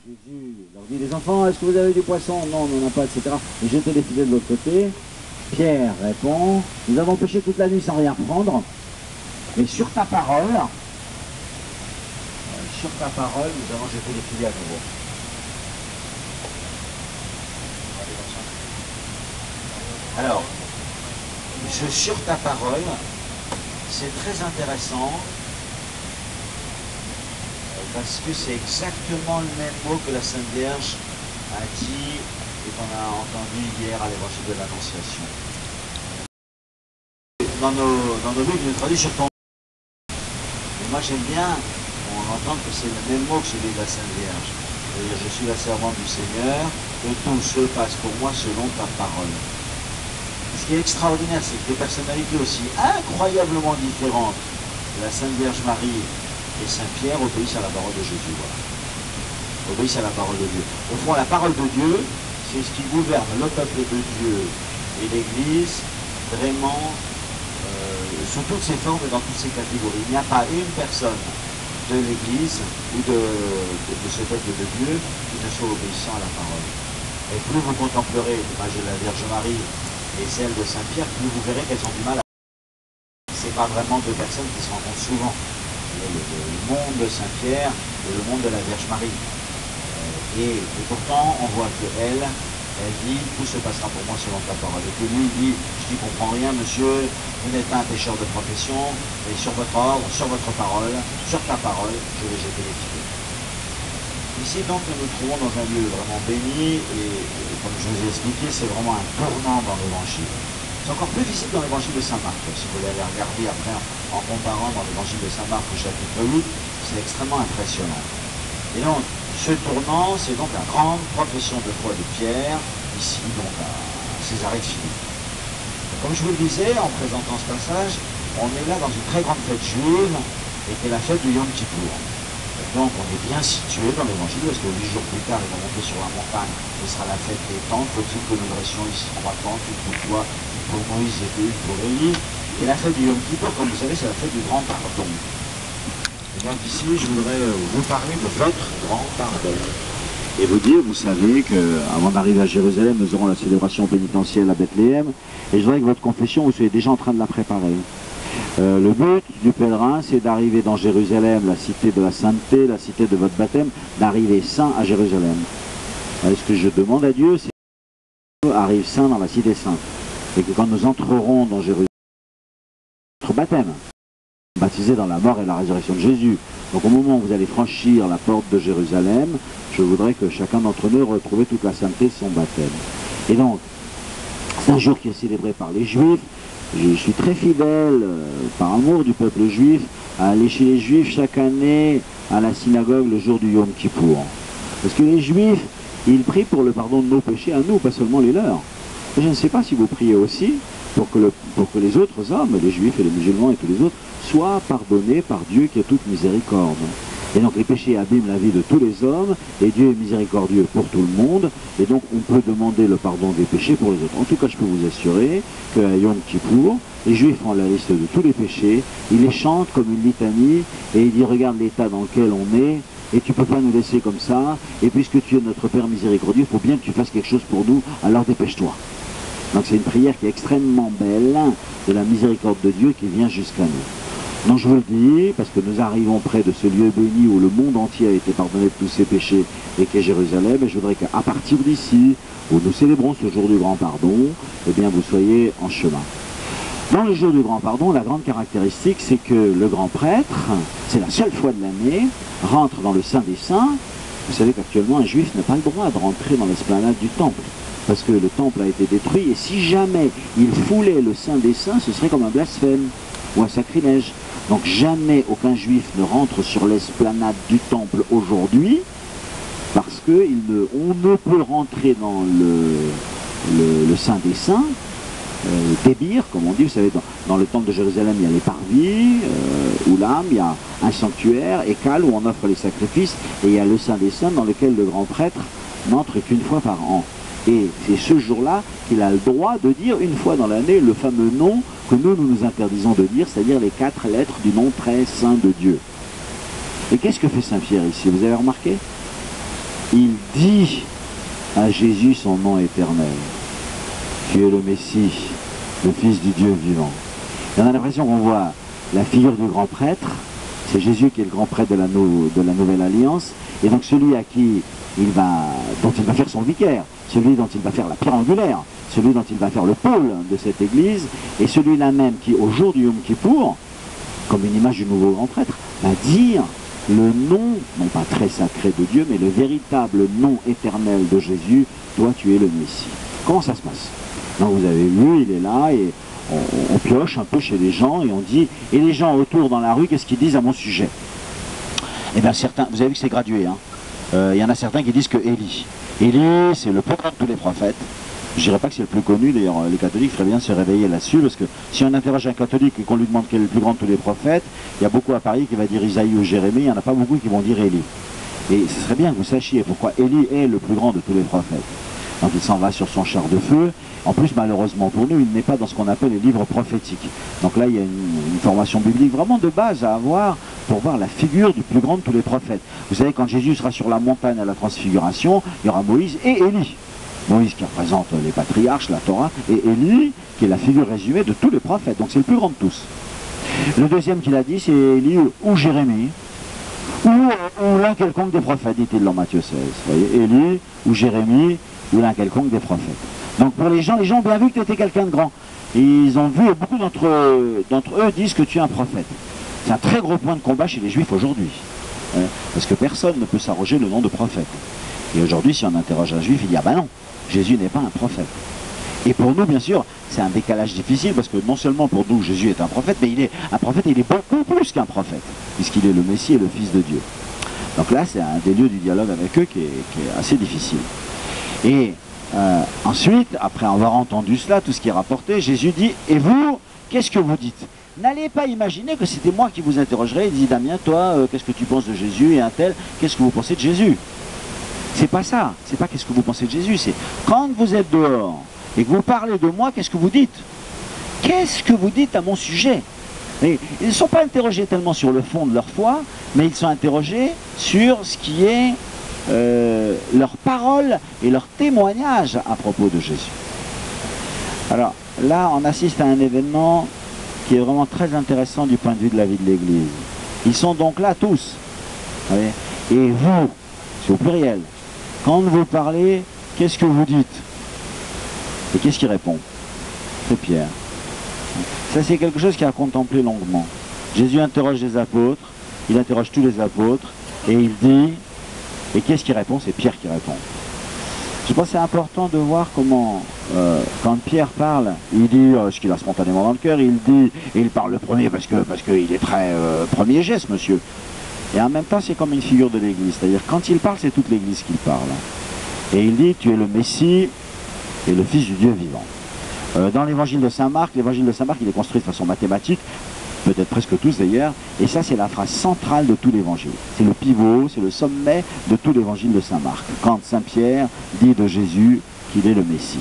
Jésus leur dit, les enfants, est-ce que vous avez du poisson? Non, on n'en a pas, etc. Et jetez les filets de l'autre côté. Pierre répond, nous avons pêché toute la nuit sans rien prendre, mais sur ta parole, nous avons jeté les filets à nouveau. Alors, sur ta parole, c'est très intéressant, parce que c'est exactement le même mot que la Sainte Vierge a dit et qu'on a entendu hier à l'évangile de l'Annonciation. Dans nos Bibles, il est traduit sur ton. Et moi j'aime bien, on entend que c'est le même mot que celui de la Sainte Vierge. C'est-à-dire, je suis la servante du Seigneur, que tout se passe pour moi selon ta parole. Ce qui est extraordinaire, c'est que des personnalités aussi incroyablement différentes, la Sainte Vierge Marie et Saint-Pierre, obéissent à la parole de Jésus. Voilà. Obéissent à la parole de Dieu. Au fond, la parole de Dieu, c'est ce qui gouverne le peuple de Dieu et l'Église, vraiment, sous toutes ses formes et dans toutes ses catégories. Il n'y a pas une personne de l'Église ou de ce peuple de Dieu qui ne soit obéissant à la parole. Et plus vous contemplerez l'image de la Vierge Marie et celle de Saint-Pierre, plus vous verrez qu'elles ont du mal à... C'est pas vraiment deux personnes qui se rencontrent souvent. Le monde de Saint-Pierre et le monde de la Vierge Marie. Et pourtant, on voit qu'elle dit, tout se passera pour moi selon ta parole. Et que lui dit, je n'y comprends rien, monsieur, vous n'êtes pas un pécheur de profession, et sur votre ordre, sur votre parole, sur ta parole, je vais jeter les filets. Ici, donc, nous nous trouvons dans un lieu vraiment béni, et comme je vous ai expliqué, c'est vraiment un tournant dans l'Évangile. C'est encore plus visible dans l'évangile de Saint-Marc. Si vous voulez aller regarder après en comparant dans l'évangile de Saint-Marc au chapitre 8, c'est extrêmement impressionnant. Et donc, ce tournant, c'est donc la grande profession de foi de Pierre, ici donc à Césarée de Philippe. Comme je vous le disais en présentant ce passage, on est là dans une très grande fête juive, et qui est la fête du Yom Kippour. Donc on est bien situé dans l'évangile, parce que 8 jours plus tard, ils vont monter sur la montagne, ce sera la fête des tentes, faut-il que nous dressions ici 3 tentes, une pour toi, une pour Moïse et une pour Élie. Et la fête du Yom Kippour, comme vous savez, c'est la fête du grand pardon. Et donc ici, je voudrais vous parler de votre grand pardon. Et vous dire, vous savez qu'avant d'arriver à Jérusalem, nous aurons la célébration pénitentielle à Bethléem, et je voudrais que votre confession, vous soyez déjà en train de la préparer. Le but du pèlerin, c'est d'arriver dans Jérusalem, la cité de la sainteté, la cité de votre baptême, d'arriver saint à Jérusalem. Et ce que je demande à Dieu, c'est que nous arrive saint dans la cité sainte. Et que quand nous entrerons dans Jérusalem, notre baptême, baptisé dans la mort et la résurrection de Jésus. Donc au moment où vous allez franchir la porte de Jérusalem, je voudrais que chacun d'entre nous retrouve toute la sainteté de son baptême. Et donc, c'est un jour qui est célébré par les Juifs. Je suis très fidèle, par amour du peuple juif, à aller chez les Juifs chaque année à la synagogue le jour du Yom Kippour. Parce que les Juifs, ils prient pour le pardon de nos péchés à nous, pas seulement les leurs. Et je ne sais pas si vous priez aussi pour que les autres hommes, les Juifs et les musulmans et tous les autres, soient pardonnés par Dieu qui a toute miséricorde. Et donc les péchés abîment la vie de tous les hommes, et Dieu est miséricordieux pour tout le monde, et donc on peut demander le pardon des péchés pour les autres. En tout cas, je peux vous assurer qu'à Yom Kippour, les Juifs font la liste de tous les péchés, ils les chantent comme une litanie, et ils disent, regarde l'état dans lequel on est, et tu ne peux pas nous laisser comme ça, et puisque tu es notre Père miséricordieux, il faut bien que tu fasses quelque chose pour nous, alors dépêche-toi. Donc c'est une prière qui est extrêmement belle, de la miséricorde de Dieu qui vient jusqu'à nous. Donc je vous le dis, parce que nous arrivons près de ce lieu béni où le monde entier a été pardonné de tous ses péchés et qu'est Jérusalem, et je voudrais qu'à partir d'ici, où nous célébrons ce jour du grand pardon, eh bien vous soyez en chemin. Dans le jour du grand pardon, la grande caractéristique, c'est que le grand prêtre, c'est la seule fois de l'année, rentre dans le Saint des Saints. Vous savez qu'actuellement, un juif n'a pas le droit de rentrer dans l'esplanade du temple, parce que le temple a été détruit, et si jamais il foulait le Saint des Saints, ce serait comme un blasphème ou un sacrilège. Donc jamais aucun juif ne rentre sur l'esplanade du temple aujourd'hui, parce qu'on ne peut rentrer dans le Saint des Saints, Débir, comme on dit, vous savez, dans le temple de Jérusalem, il y a les parvis, Oulam, il y a un sanctuaire, Ekal, où on offre les sacrifices, et il y a le Saint des Saints, dans lequel le grand prêtre n'entre qu'une fois par an. Et c'est ce jour-là qu'il a le droit de dire une fois dans l'année le fameux nom que nous nous interdisons de dire, c'est-à-dire les 4 lettres du nom très saint de Dieu. Et qu'est-ce que fait Saint Pierre ici? Vous avez remarqué? il dit à Jésus son nom éternel. Tu es le Messie, le Fils du Dieu vivant. Et on a l'impression qu'on voit la figure du grand prêtre, c'est Jésus qui est le grand prêtre de la Nouvelle Alliance, et donc celui à qui dont il va faire son vicaire, celui dont il va faire la pierre angulaire, celui dont il va faire le pôle de cette église, et celui-là même qui, au jour du Yom Kippour, comme une image du nouveau grand prêtre, va dire le nom, non pas très sacré de Dieu, mais le véritable nom éternel de Jésus, toi tu es le Messie. Comment ça se passe? Donc vous avez vu, il est là, et on pioche un peu chez les gens, et on dit, et les gens autour dans la rue, qu'est-ce qu'ils disent à mon sujet? Eh bien certains, vous avez vu que c'est gradué, hein. Il y en a certains qui disent que Élie, c'est le plus grand de tous les prophètes. Je ne dirais pas que c'est le plus connu, d'ailleurs les catholiques feraient bien de se réveiller là-dessus, parce que si on interroge un catholique et qu'on lui demande quel est le plus grand de tous les prophètes, il y a beaucoup à Paris qui va dire Isaïe ou Jérémie, il n'y en a pas beaucoup qui vont dire Élie. Et ce serait bien que vous sachiez pourquoi Élie est le plus grand de tous les prophètes. Donc il s'en va sur son char de feu. En plus, malheureusement pour nous, il n'est pas dans ce qu'on appelle les livres prophétiques. Donc là, il y a une formation biblique vraiment de base à avoir pour voir la figure du plus grand de tous les prophètes. Vous savez, quand Jésus sera sur la montagne à la transfiguration, il y aura Moïse et Élie. Moïse qui représente les patriarches, la Torah, et Élie qui est la figure résumée de tous les prophètes. Donc c'est le plus grand de tous. Le deuxième qu'il a dit, c'est Élie ou Jérémie, ou l'un quelconque des prophètes, dit-il dans Matthieu 16. Vous voyez, Élie ou Jérémie, ou l'un quelconque des prophètes. Donc pour les gens ont bien vu que tu étais quelqu'un de grand. Ils ont vu, et beaucoup d'entre eux disent que tu es un prophète. C'est un très gros point de combat chez les Juifs aujourd'hui. Parce que personne ne peut s'arroger le nom de prophète. Et aujourd'hui, si on interroge un Juif, il dit « Ah ben non, Jésus n'est pas un prophète ». Et pour nous, bien sûr, c'est un décalage difficile, parce que non seulement pour nous, Jésus est un prophète, mais il est un prophète, et il est beaucoup plus qu'un prophète, puisqu'il est le Messie et le Fils de Dieu. Donc là, c'est un des lieux du dialogue avec eux qui est assez difficile. Et ensuite, après avoir entendu cela, tout ce qui est rapporté, Jésus dit « Et vous, qu'est-ce que vous dites ?» N'allez pas imaginer que c'était moi qui vous interrogerais. Il dit « Damien, toi, qu'est-ce que tu penses de Jésus ?» Et un tel, « Qu'est-ce que vous pensez de Jésus ?» C'est pas ça. C'est pas qu'est-ce que vous pensez de Jésus. C'est quand vous êtes dehors et que vous parlez de moi, qu'est-ce que vous dites? Qu'est-ce que vous dites à mon sujet? Et ils ne sont pas interrogés tellement sur le fond de leur foi, mais ils sont interrogés sur ce qui est leur parole et leur témoignage à propos de Jésus. Alors là, on assiste à un événement qui est vraiment très intéressant du point de vue de la vie de l'Église. Ils sont donc là tous. Vous voyez, et vous, c'est au pluriel, quand vous parlez, qu'est-ce que vous dites? Et qu'est-ce qui répond? C'est Pierre. Ça, c'est quelque chose qu'il a contemplé longuement. Jésus interroge les apôtres, il interroge tous les apôtres, et il dit, et qu'est-ce qui répond? C'est Pierre qui répond. Je pense que c'est important de voir comment, quand Pierre parle, il dit ce qu'il a spontanément dans le cœur, il dit, et il parle le premier parce qu'il est très premier geste, monsieur. Et en même temps, c'est comme une figure de l'Église, c'est-à-dire quand il parle, c'est toute l'Église qui parle. Et il dit, tu es le Messie et le Fils du Dieu vivant. Dans l'évangile de Saint Marc, il est construit de façon mathématique, peut-être presque tous d'ailleurs, et ça c'est la phrase centrale de tout l'évangile. C'est le pivot, c'est le sommet de tout l'évangile de Saint Marc, quand Saint Pierre dit de Jésus qu'il est le Messie.